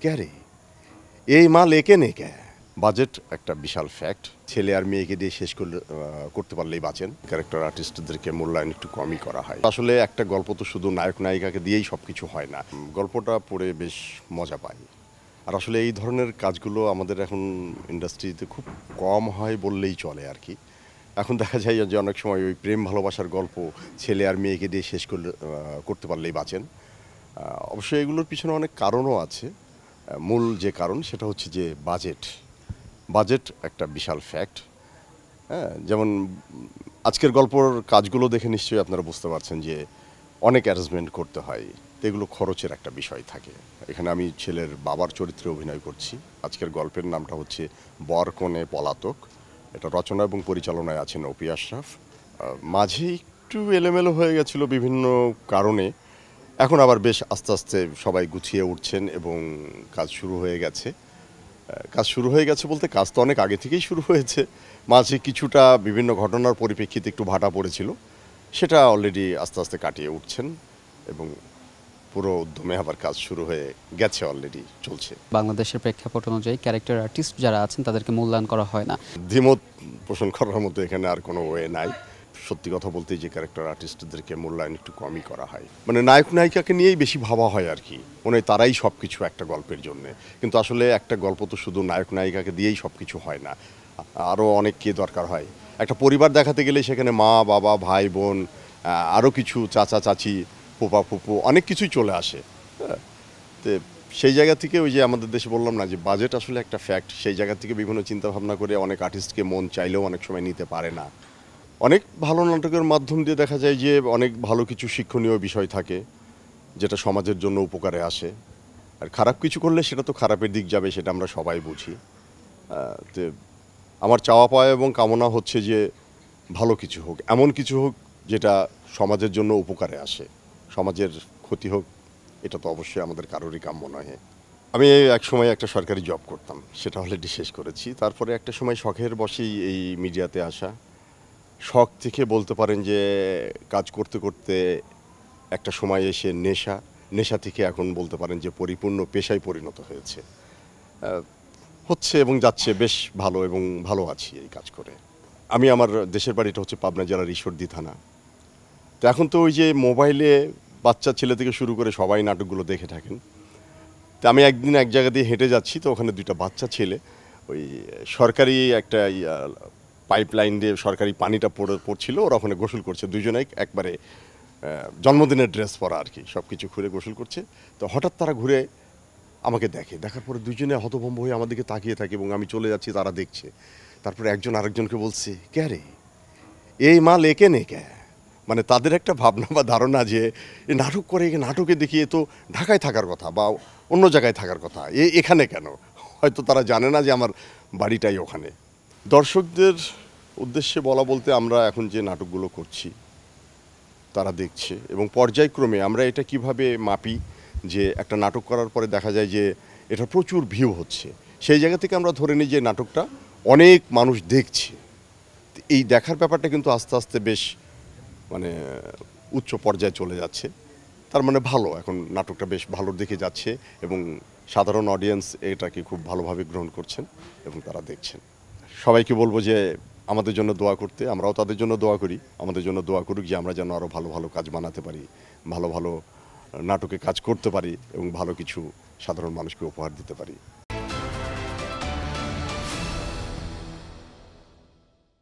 ক্যারে এই মাল একে নে কে বাজেট একটা বিশাল ফ্যাক্ট। ছেলে আর মেয়েকে দিয়ে শেষ করতে পারলেই বাঁচেন। ক্যারেক্টার আর্টিস্টদেরকে মূল্যায়ন একটু কমই করা হয়। আসলে একটা গল্প তো শুধু নায়ক নায়িকাকে দিয়েই সব কিছু হয় না। গল্পটা পড়ে বেশ মজা পাই। আর আসলে এই ধরনের কাজগুলো আমাদের এখন ইন্ডাস্ট্রিতে খুব কম হয় বললেই চলে আর কি। এখন দেখা যায় যে অনেক সময় ওই প্রেম ভালোবাসার গল্প ছেলে আর মেয়েকে দিয়ে শেষ করতে পারলেই বাঁচেন। অবশ্যই এগুলোর পিছনে অনেক কারণও আছে। মূল যে কারণ সেটা হচ্ছে যে বাজেট একটা বিশাল ফ্যাক্ট। হ্যাঁ, যেমন আজকের গল্পর কাজগুলো দেখে নিশ্চয়ই আপনারা বুঝতে পারছেন যে অনেক অ্যারেঞ্জমেন্ট করতে হয়, তো এগুলো খরচের একটা বিষয় থাকে। এখানে আমি ছেলের বাবার চরিত্রে অভিনয় করছি। আজকের গল্পের নামটা হচ্ছে বর কনে পলাতক। এটা রচনা এবং পরিচালনায় আছেন অপি আশরাফ। মাঝে একটু এলোমেলো হয়ে গেছিল বিভিন্ন কারণে। এখন আবার বেশ আস্তে আস্তে সবাই গুছিয়ে উঠছেন এবং কাজ শুরু হয়ে গেছে। কাজ শুরু হয়ে গেছে বলতে কাজ তো অনেক আগে থেকেই শুরু হয়েছে। মাঝে কিছুটা বিভিন্ন ঘটনার পরিপ্রেক্ষিতে একটু ভাটা পড়েছিল, সেটা অলরেডি আস্তে আস্তে কাটিয়ে উঠছেন এবং পুরো উদ্যমে আবার কাজ শুরু হয়ে গেছে, অলরেডি চলছে। বাংলাদেশের প্রেক্ষাপট অনুযায়ী ক্যারেক্টার আর্টিস্ট যারা আছেন তাদেরকে মূল্যায়ন করা হয় না। দ্বিমত পোষণ করার মতো এখানে আর কোনো ওয়ে নাই। সত্যি কথা বলতে যে ক্যারেক্টার আর্টিস্টদেরকে মূল্যায়ন একটু কমই করা হয়, মানে নায়ক নায়িকাকে নিয়েই বেশি ভাবা হয় আর কি। মানে তারাই সব কিছু একটা গল্পের জন্যে, কিন্তু আসলে একটা গল্প তো শুধু নায়ক নায়িকাকে দিয়েই সব কিছু হয় না, আরও অনেক কে দরকার হয়। একটা পরিবার দেখাতে গেলে সেখানে মা বাবা ভাই বোন, আরও কিছু চাচা চাচি ফুপা ফুপু অনেক কিছুই চলে আসে। হ্যাঁ, তো সেই জায়গা থেকে ওই যে আমাদের দেশে বললাম না যে বাজেট আসলে একটা ফ্যাক্ট, সেই জায়গা থেকে বিভিন্ন চিন্তাভাবনা করে অনেক আর্টিস্টকে মন চাইলেও অনেক সময় নিতে পারে না। অনেক ভালো নাটকের মাধ্যম দিয়ে দেখা যায় যে অনেক ভালো কিছু শিক্ষণীয় বিষয় থাকে, যেটা সমাজের জন্য উপকারে আসে। আর খারাপ কিছু করলে সেটা তো খারাপের দিক যাবে, সেটা আমরা সবাই বুঝি। তো আমার চাওয়া পাওয়া এবং কামনা হচ্ছে যে ভালো কিছু হোক, এমন কিছু হোক যেটা সমাজের জন্য উপকারে আসে। সমাজের ক্ষতি হোক এটা তো অবশ্যই আমাদের কারোরই কাম্য নয়। আমি এক সময় একটা সরকারি জব করতাম, সেটা অলরেডি শেষ করেছি। তারপরে একটা সময় শখের বশেই এই মিডিয়াতে আসা। শখ থেকে বলতে পারেন যে কাজ করতে করতে একটা সময় এসে নেশা থেকে এখন বলতে পারেন যে পরিপূর্ণ পেশায় পরিণত হয়েছে। হচ্ছে এবং যাচ্ছে বেশ ভালো, এবং ভালো আছি এই কাজ করে। আমি আমার দেশের বাড়িটা হচ্ছে পাবনা জেলার ঈশ্বরদী থানা। তো এখন তো ওই যে মোবাইলে বাচ্চা ছেলে থেকে শুরু করে সবাই নাটকগুলো দেখে থাকেন। তো আমি একদিন এক জায়গা দিয়ে হেঁটে যাচ্ছি, তো ওখানে দুইটা বাচ্চা ছেলে ওই সরকারি একটা পাইপ লাইন দিয়ে সরকারি পানিটা পড়ছিল, ওরা ওখানে গোসল করছে দুজনেই একবারে জন্মদিনের ড্রেস পরা আর কি, সব কিছু খুলে গোসল করছে। তো হঠাৎ তারা ঘুরে আমাকে দেখার পরে দুজনে হতভম্ব হয়ে আমার দিকে তাকিয়ে থাকে এবং আমি চলে যাচ্ছি, তারা দেখছে। তারপরে একজন আরেকজনকে বলছে, ক্যারে এই মাল একে নে কে। মানে তাদের একটা ভাবনা বা ধারণা যে এ নাটক করে, নাটকে দেখিয়ে তো ঢাকায় থাকার কথা বা অন্য জায়গায় থাকার কথা, এখানে কেন? হয়তো তারা জানে না যে আমার বাড়িটাই ওখানে। দর্শকদের উদ্দেশ্যে বলা বলতে, আমরা এখন যে নাটকগুলো করছি তারা দেখছে এবং পর্যায়ক্রমে আমরা এটা কিভাবে মাপি যে একটা নাটক করার পরে দেখা যায় যে এটা প্রচুর ভিউ হচ্ছে, সেই জায়গা থেকে আমরা ধরে নিই যে নাটকটা অনেক মানুষ দেখছে। এই দেখার ব্যাপারটা কিন্তু আস্তে আস্তে বেশ মানে উচ্চ পর্যায়ে চলে যাচ্ছে। তার মানে ভালো, এখন নাটকটা বেশ ভালোর দিকে যাচ্ছে এবং সাধারণ অডিয়েন্স এটাকে খুব ভালোভাবে গ্রহণ করছেন এবং তারা দেখছেন। সবাইকে বলবো যে আমাদের জন্য দোয়া করতে, আমরাও তাদের জন্য দোয়া করি, আমাদের জন্য দোয়া করুক যে আমরা যেন আরও ভালো ভালো কাজ বানাতে পারি, ভালো ভালো নাটকে কাজ করতে পারি এবং ভালো কিছু সাধারণ মানুষকে উপহার দিতে পারি।